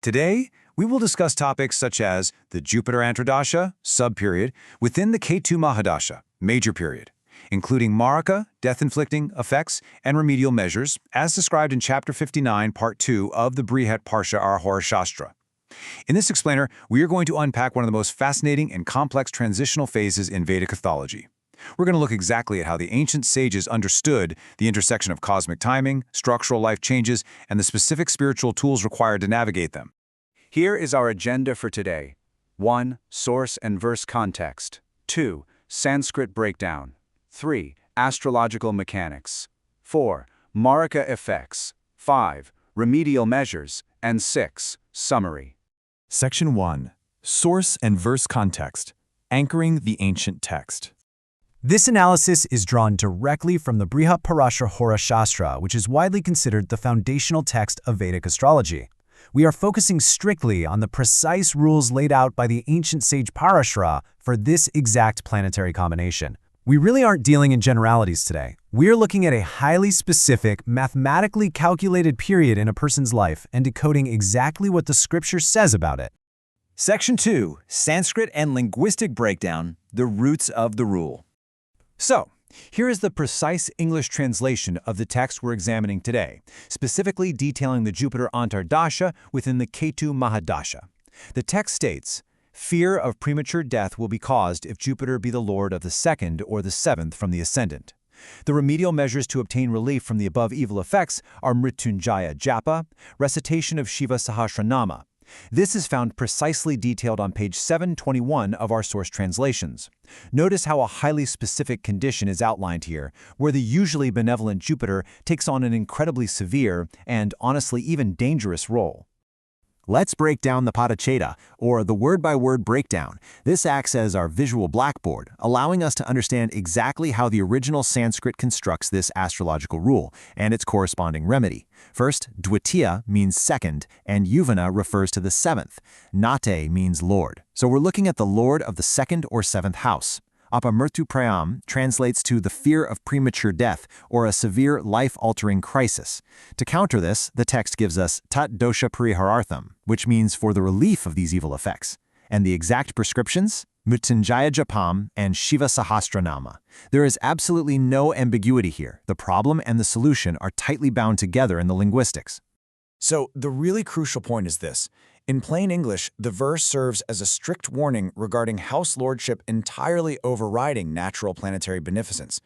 Today, we will discuss topics such as the Jupiter Antradasha, subperiod, within the Ketu Mahadasha, major period, including Maraka, death-inflicting effects, and remedial measures, as described in Chapter 59, Part 2 of the Brihat Parsha Arhora Shastra. In this explainer, we are going to unpack one of the most fascinating and complex transitional phases in Vedic mythology. We're going to look exactly at how the ancient sages understood the intersection of cosmic timing, structural life changes, and the specific spiritual tools required to navigate them. Here is our agenda for today. 1. Source and verse context. 2. Sanskrit breakdown. 3. Astrological mechanics. 4. Maraka effects. 5. Remedial measures. And 6. Summary. Section 1. Source and verse context. Anchoring the ancient text. This analysis is drawn directly from the Brihat Parsha Arhora Shastra, which is widely considered the foundational text of Vedic astrology. We are focusing strictly on the precise rules laid out by the ancient sage Parashara for this exact planetary combination. We really aren't dealing in generalities today. We're looking at a highly specific, mathematically calculated period in a person's life and decoding exactly what the scripture says about it. Section 2. Sanskrit and linguistic breakdown, the roots of the rule. So, here is the precise English translation of the text we're examining today, specifically detailing the Jupiter Antardasha within the Ketu Mahadasha. The text states, "Fear of premature death will be caused if Jupiter be the lord of the second or the seventh from the ascendant. The remedial measures to obtain relief from the above evil effects are Mrityunjaya Japa, recitation of Shiva Sahasranama. This is found precisely detailed on page 721 of our source translations. Notice how a highly specific condition is outlined here, where the usually benevolent Jupiter takes on an incredibly severe and, honestly, even dangerous role. Let's break down the Padacheda, or the word-by-word breakdown. This acts as our visual blackboard, allowing us to understand exactly how the original Sanskrit constructs this astrological rule and its corresponding remedy. First, Dvitiya means second, and Yuvana refers to the seventh. Nate means lord. So we're looking at the lord of the second or seventh house. Apamrtu Prayam translates to the fear of premature death or a severe life-altering crisis. To counter this, the text gives us Tat Dosha Pariharartham, which means for the relief of these evil effects. And the exact prescriptions? Mrityunjaya Japam and Shiva Sahasranama. There is absolutely no ambiguity here. The problem and the solution are tightly bound together in the linguistics. So the really crucial point is this. In plain English, the verse serves as a strict warning regarding house lordship entirely overriding natural planetary beneficence.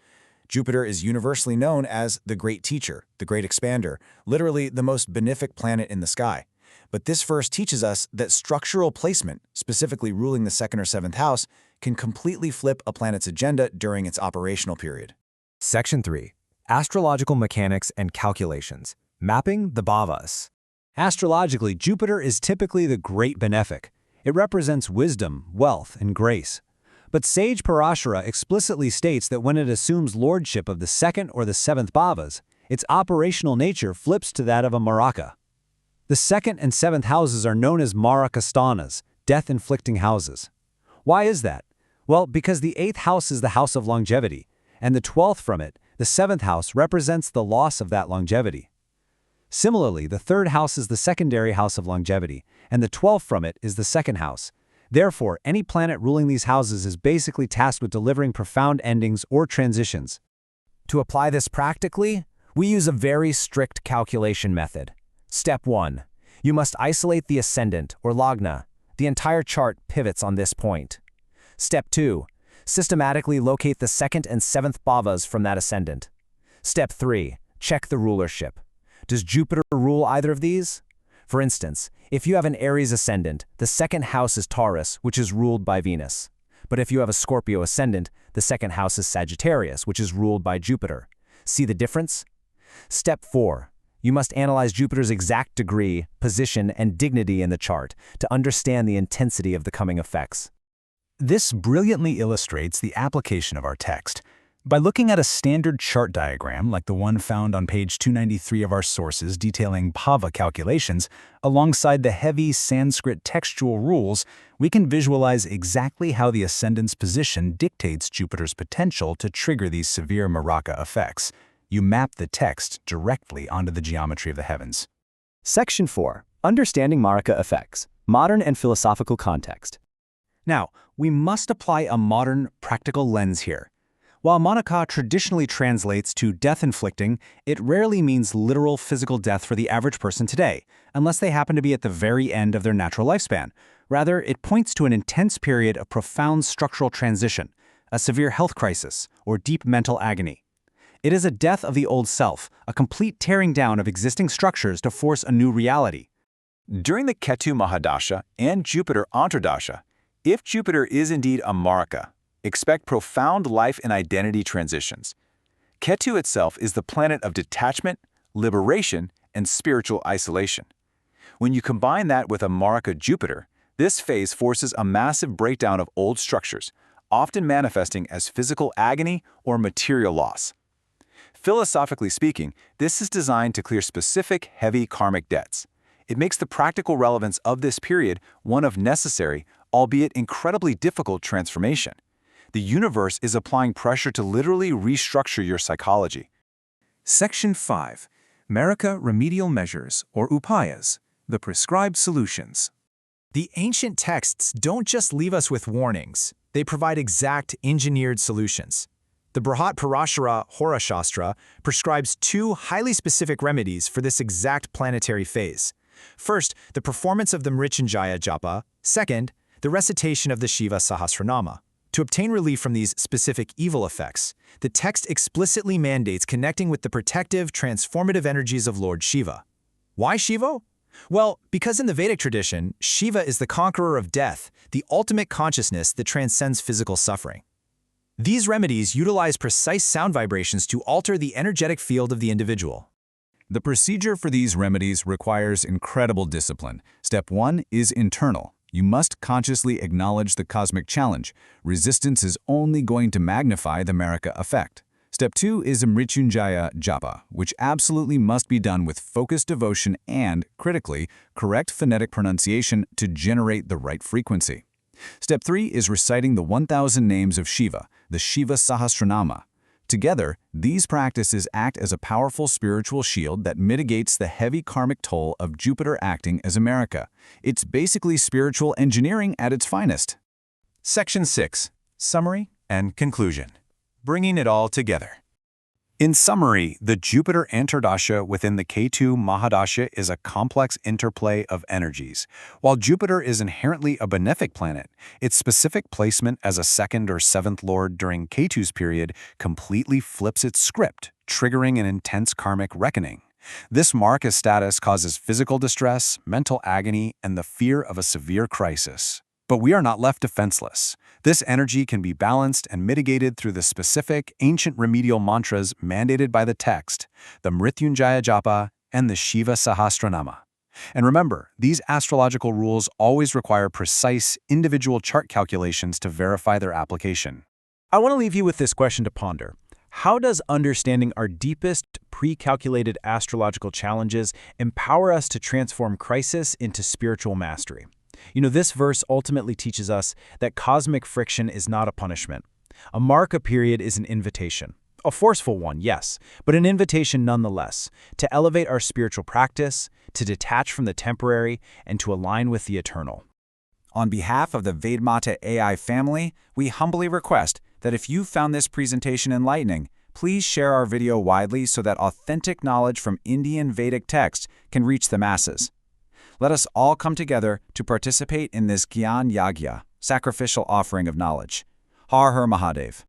Jupiter is universally known as the great teacher, the great expander, literally the most benefic planet in the sky. But this verse teaches us that structural placement, specifically ruling the second or seventh house, can completely flip a planet's agenda during its operational period. Section 3. Astrological mechanics and calculations. Mapping the bhavas. Astrologically, Jupiter is typically the great benefic. It represents wisdom, wealth, and grace. But sage Parashara explicitly states that when it assumes lordship of the second or the seventh bhavas, its operational nature flips to that of a Maraka. The second and seventh houses are known as Marakastanas, death-inflicting houses. Why is that? Well, because the 8th house is the house of longevity, and the 12th from it, the 7th house, represents the loss of that longevity. Similarly, the 3rd house is the secondary house of longevity, and the 12th from it is the 2nd house. Therefore, any planet ruling these houses is basically tasked with delivering profound endings or transitions. To apply this practically, we use a very strict calculation method. Step 1. You must isolate the ascendant, or lagna. The entire chart pivots on this point. Step 2. Systematically locate the 2nd and 7th bhavas from that ascendant. Step 3. Check the rulership. Does Jupiter rule either of these? For instance, if you have an Aries ascendant, the 2nd house is Taurus, which is ruled by Venus. But if you have a Scorpio ascendant, the 2nd house is Sagittarius, which is ruled by Jupiter. See the difference? Step 4. You must analyze Jupiter's exact degree, position, and dignity in the chart to understand the intensity of the coming effects. This brilliantly illustrates the application of our text. By looking at a standard chart diagram like the one found on page 293 of our sources detailing bhava calculations, alongside the heavy Sanskrit textual rules, we can visualize exactly how the ascendant's position dictates Jupiter's potential to trigger these severe Maraka effects. You map the text directly onto the geometry of the heavens. Section 4. Understanding Marika effects, modern and philosophical context. Now, we must apply a modern, practical lens here. While Marika traditionally translates to death-inflicting, it rarely means literal physical death for the average person today, unless they happen to be at the very end of their natural lifespan. Rather, it points to an intense period of profound structural transition, a severe health crisis, or deep mental agony. It is a death of the old self, a complete tearing down of existing structures to force a new reality. During the Ketu Mahadasha and Jupiter Antardasha, if Jupiter is indeed a Marika, expect profound life and identity transitions. Ketu itself is the planet of detachment, liberation, and spiritual isolation. When you combine that with a Marika Jupiter, this phase forces a massive breakdown of old structures, often manifesting as physical agony or material loss. Philosophically speaking, this is designed to clear specific, heavy karmic debts. It makes the practical relevance of this period one of necessary, albeit incredibly difficult transformation. The universe is applying pressure to literally restructure your psychology. Section 5. Marika Remedial Measures, or Upayas, the prescribed solutions. The ancient texts don't just leave us with warnings. They provide exact, engineered solutions. The Brihat Parashara Hora Shastra prescribes 2 highly specific remedies for this exact planetary phase. First, the performance of the Mrityunjaya Japa. Second, the recitation of the Shiva Sahasranama. To obtain relief from these specific evil effects, the text explicitly mandates connecting with the protective, transformative energies of Lord Shiva. Why Shiva? Well, because in the Vedic tradition, Shiva is the conqueror of death, the ultimate consciousness that transcends physical suffering. These remedies utilize precise sound vibrations to alter the energetic field of the individual. The procedure for these remedies requires incredible discipline. Step 1 is internal. You must consciously acknowledge the cosmic challenge. Resistance is only going to magnify the Marika effect. Step 2 is a Mrityunjaya Japa, which absolutely must be done with focused devotion and, critically, correct phonetic pronunciation to generate the right frequency. Step 3 is reciting the 1,000 names of Shiva, the Shiva Sahasranama. Together, these practices act as a powerful spiritual shield that mitigates the heavy karmic toll of Jupiter acting as a Marika. It's basically spiritual engineering at its finest. Section 6. Summary and Conclusion. Bringing it all together. In summary, the Jupiter Antardasha within the Ketu Mahadasha is a complex interplay of energies. While Jupiter is inherently a benefic planet, its specific placement as a 2nd or 7th lord during Ketu's period completely flips its script, triggering an intense karmic reckoning. This Marika status causes physical distress, mental agony, and the fear of a severe crisis. But we are not left defenseless. This energy can be balanced and mitigated through the specific, ancient remedial mantras mandated by the text, the Mrityunjaya Japa, and the Shiva Sahasranama. And remember, these astrological rules always require precise, individual chart calculations to verify their application. I want to leave you with this question to ponder. How does understanding our deepest, pre-calculated astrological challenges empower us to transform crisis into spiritual mastery? This verse ultimately teaches us that cosmic friction is not a punishment. A Marika period is an invitation. A forceful one, yes, but an invitation nonetheless, to elevate our spiritual practice, to detach from the temporary, and to align with the eternal. On behalf of the Vedmata AI family, we humbly request that if you found this presentation enlightening, please share our video widely so that authentic knowledge from Indian Vedic texts can reach the masses. Let us all come together to participate in this Gyan Yagya, sacrificial offering of knowledge. Har Har Mahadev.